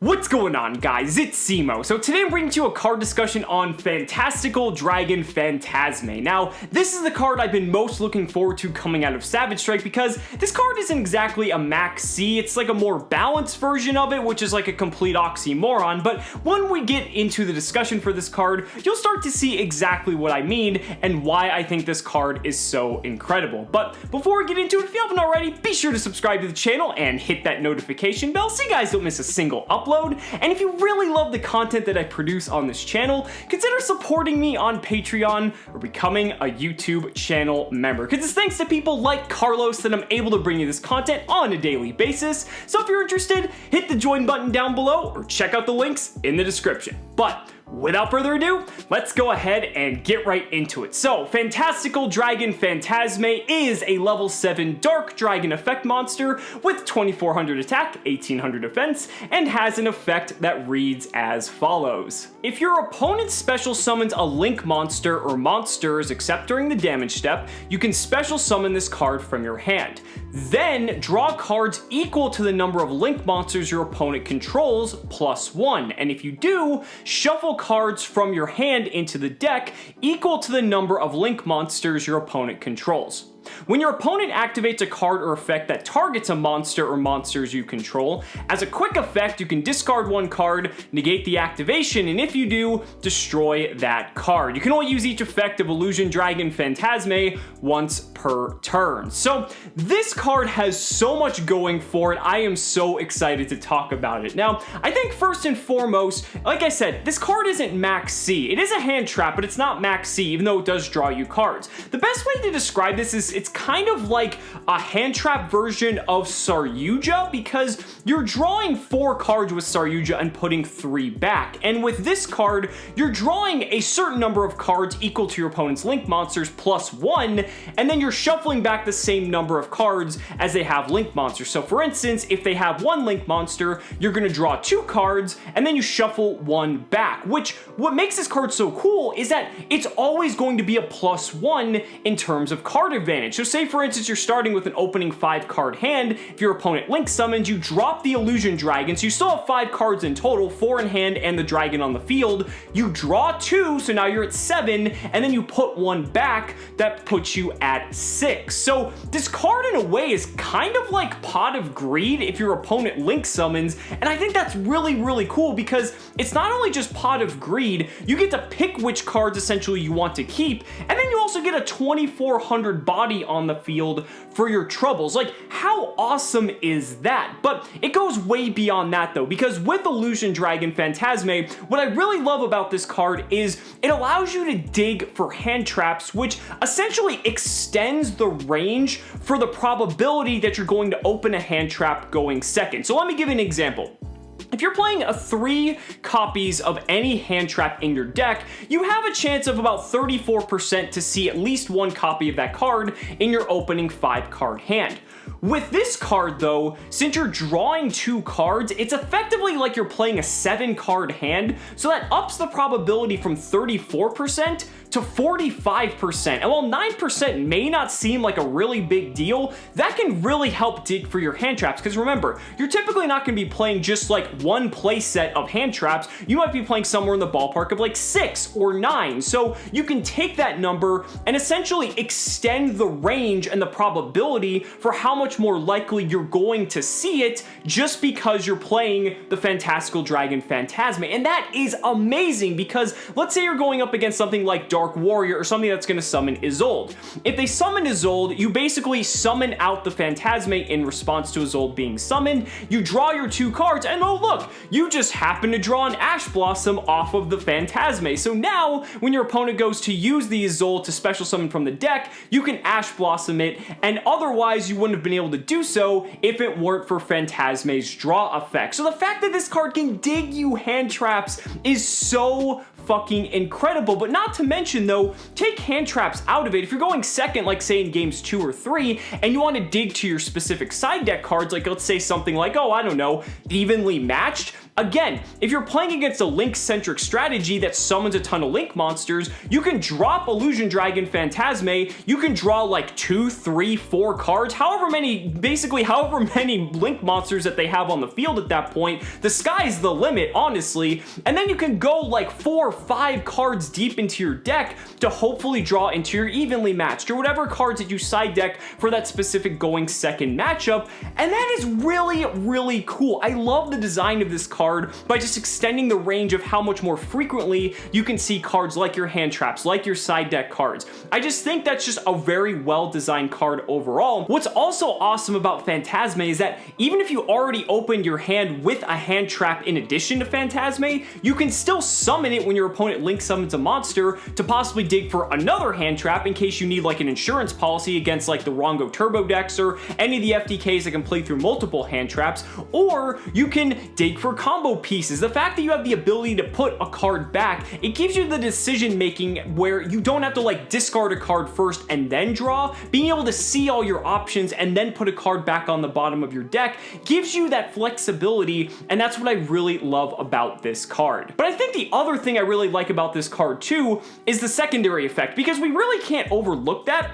What's going on, guys? It's Cimo. So today I'm bringing to you a card discussion on Fantastical Dragon Phantazmay. Now, this is the card I've been most looking forward to coming out of Savage Strike because this card isn't exactly a max C, it's like a more balanced version of it, which is like a complete oxymoron, but when we get into the discussion for this card, you'll start to see exactly what I mean and why I think this card is so incredible. But before we get into it, if you haven't already, be sure to subscribe to the channel and hit that notification bell so you guys don't miss a single upload. And if you really love the content that I produce on this channel, consider supporting me on Patreon or becoming a YouTube channel member, because it's thanks to people like Carlos that I'm able to bring you this content on a daily basis. So if you're interested, hit the join button down below or check out the links in the description. But without further ado, let's go ahead and get right into it. So, Fantastical Dragon Phantazmay is a level 7 Dark Dragon effect monster with 2400 attack, 1800 defense, and has an effect that reads as follows. If your opponent special summons a link monster or monsters except during the damage step, you can special summon this card from your hand. Then, draw cards equal to the number of link monsters your opponent controls +1, and if you do, shuffle cards from your hand into the deck equal to the number of link monsters your opponent controls. When your opponent activates a card or effect that targets a monster or monsters you control, as a quick effect you can discard one card, negate the activation, and if you do, destroy that card. You can only use each effect of Illusion Dragon Phantazmay once per turn. So this card has so much going for it, I am so excited to talk about it. Now, I think first and foremost, like I said, this card isn't max C. It is a hand trap, but it's not max C, even though it does draw you cards. The best way to describe this is it's kind of like a hand trap version of Saryuja, because you're drawing 4 cards with Saryuja and putting 3 back. And with this card, you're drawing a certain number of cards equal to your opponent's link monsters +1, and then you're shuffling back the same number of cards as they have link monsters. So for instance, if they have 1 link monster, you're going to draw 2 cards, and then you shuffle 1 back, which what makes this card so cool is that it's always going to be a +1 in terms of card advantage. So say for instance you're starting with an opening 5 card hand, if your opponent link summons, you drop the Illusion Dragon, so you still have 5 cards in total, 4 in hand and the dragon on the field. You draw 2, so now you're at 7, and then you put 1 back, that puts you at 6. So this card in a way is kind of like Pot of Greed if your opponent link summons, and I think that's really cool because it's not only just Pot of Greed, you get to pick which cards essentially you want to keep, and then you also get a 2400 body on the field for your troubles. Like, how awesome is that? But it goes way beyond that though, because with Illusion Dragon Phantazmay, what I really love about this card is it allows you to dig for hand traps, which essentially extends the range for the probability that you're going to open a hand trap going second. So let me give you an example. If you're playing 3 copies of any hand trap in your deck, you have a chance of about 34% to see at least 1 copy of that card in your opening 5 card hand. With this card though, since you're drawing 2 cards, it's effectively like you're playing a 7 card hand, so that ups the probability from 34% to 45%. And while 9% may not seem like a really big deal, that can really help dig for your hand traps, because remember, you're typically not going to be playing just like 1 play set of hand traps. You might be playing somewhere in the ballpark of like 6 or 9. So you can take that number and essentially extend the range and the probability for how much more likely you're going to see it just because you're playing the Fantastical Dragon Phantazmay. And that is amazing because let's say you're going up against something like Dark Warrior or something that's going to summon Isolde. If they summon Isolde, you basically summon out the Phantazmay in response to Isolde being summoned. You draw your 2 cards, and oh look, you just happen to draw an Ash Blossom off of the Phantazmay. So now, when your opponent goes to use the Isolde to special summon from the deck, you can Ash Blossom it, and otherwise you wouldn't have been able to do so if it weren't for Phantazmay's draw effect. So the fact that this card can dig you hand traps is so fucking incredible. But not to mention though, take hand traps out of it. If you're going second, like say in games 2 or 3, and you want to dig to your specific side deck cards, like let's say something like, oh, I don't know, evenly matched, again, if you're playing against a Link-centric strategy that summons a ton of Link monsters, you can drop Illusion Dragon Phantazmay, you can draw like 2, 3, 4 cards, however many Link monsters that they have on the field at that point. The sky's the limit, honestly, and then you can go like 4 or 5 cards deep into your deck to hopefully draw into your evenly matched or whatever cards that you side deck for that specific going second matchup, and that is really, really cool. I love the design of this card by just extending the range of how much more frequently you can see cards like your hand traps, like your side deck cards. I just think that's just a very well designed card overall. What's also awesome about Phantazmay is that even if you already opened your hand with a hand trap in addition to Phantazmay, you can still summon it when your opponent Link summons a monster to possibly dig for another hand trap in case you need like an insurance policy against like the Rongo Turbo decks or any of the FTKs that can play through multiple hand traps, or you can dig for combo pieces. The fact that you have the ability to put a card back, it gives you the decision making where you don't have to like discard a card first and then draw. Being able to see all your options and then put a card back on the bottom of your deck gives you that flexibility, and that's what I really love about this card. But I think the other thing I really like about this card too is the secondary effect, because we really can't overlook that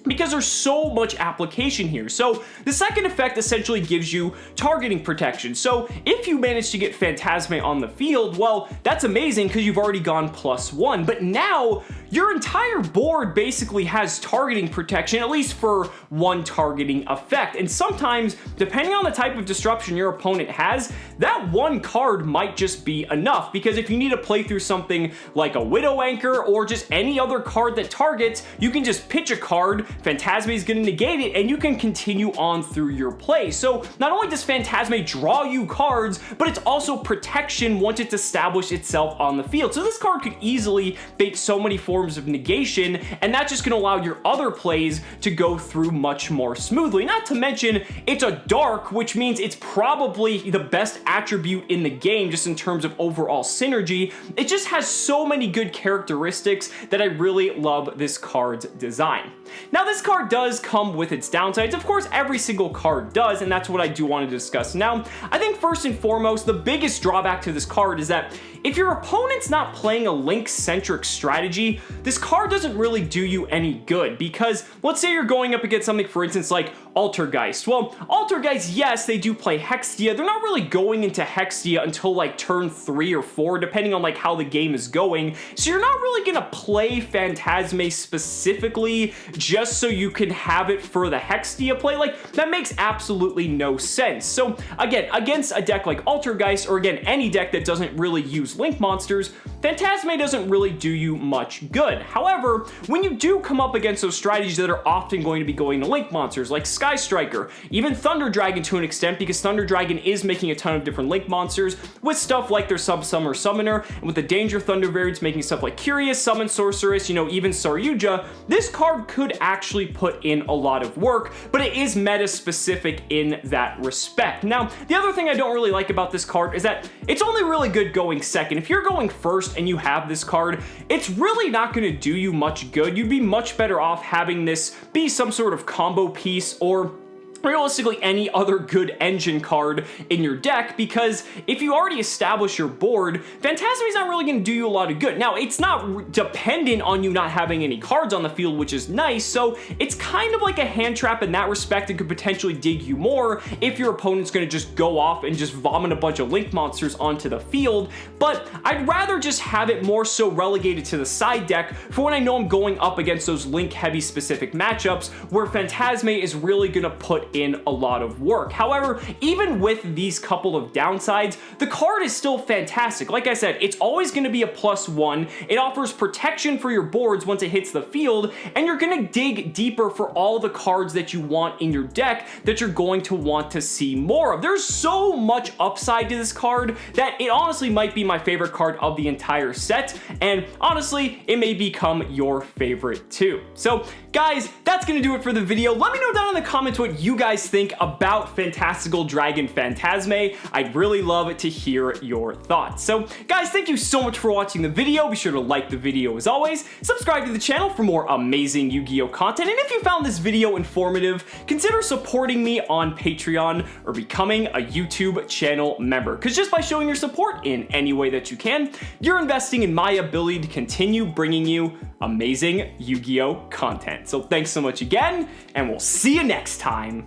because there's so much application here. So the second effect essentially gives you targeting protection. So if you manage to get Phantazmay on the field, well, that's amazing because you've already gone +1, but now your entire board basically has targeting protection, at least for one targeting effect. And sometimes, depending on the type of disruption your opponent has, that one card might just be enough, because if you need to play through something like a Widow Anchor or just any other card that targets, you can just pitch a card, Phantazmay is going to negate it, and you can continue on through your play. So not only does Phantazmay draw you cards, but it's also protection once it's established itself on the field. So this card could easily bait so many forms of negation, and that's just going to allow your other plays to go through much more smoothly. Not to mention, it's a dark, which means it's probably the best attribute in the game just in terms of overall synergy. It just has so many good characteristics that I really love this card's design. Now, this card does come with its downsides. Of course, every single card does, and that's what I do want to discuss now. I think first and foremost, the biggest drawback to this card is that if your opponent's not playing a Link-centric strategy, this card doesn't really do you any good, because let's say you're going up against something, for instance, like Altergeist. Well, Altergeist, yes, they do play Hextia. They're not really going into Hextia until like turn 3 or 4, depending on like how the game is going. So you're not really gonna play Phantazmay specifically just so you can have it for the Hextia play. Like, that makes absolutely no sense. So again, against a deck like Altergeist, or again, any deck that doesn't really use Link monsters, Phantazmay doesn't really do you much good. However, when you do come up against those strategies that are often going to be going to Link monsters, like Sky Striker, even Thunder Dragon to an extent, because Thunder Dragon is making a ton of different Link monsters with stuff like their Sub-Summer Summoner, and with the Danger Thunder variants making stuff like Curious, Summon Sorceress, you know, even Saryuja, this card could actually put in a lot of work, but it is meta-specific in that respect. Now, the other thing I don't really like about this card is that it's only really good going second. If you're going first and you have this card, it's really not going to do you much good. You'd be much better off having this be some sort of combo piece, or realistically any other good engine card in your deck, because if you already establish your board, Phantazmay's not really going to do you a lot of good. Now, it's not dependent on you not having any cards on the field, which is nice, so it's kind of like a hand trap in that respect and could potentially dig you more if your opponent's going to just go off and just vomit a bunch of Link monsters onto the field. But I'd rather just have it more so relegated to the side deck for when I know I'm going up against those Link heavy specific matchups where Phantazmay is really going to put in a lot of work. However, even with these couple of downsides, the card is still fantastic. Like I said, it's always going to be a +1. It offers protection for your boards once it hits the field, and you're going to dig deeper for all the cards that you want in your deck that you're going to want to see more of. There's so much upside to this card that it honestly might be my favorite card of the entire set, and honestly, it may become your favorite too. So guys, that's going to do it for the video. Let me know down in the comments what you guys think about Fantastical Dragon Phantazmay. I'd really love to hear your thoughts. So guys, thank you so much for watching the video. Be sure to like the video as always, subscribe to the channel for more amazing Yu-Gi-Oh content, and if you found this video informative, consider supporting me on Patreon or becoming a YouTube channel member, because just by showing your support in any way that you can, you're investing in my ability to continue bringing you amazing Yu-Gi-Oh content. So thanks so much again, and we'll see you next time.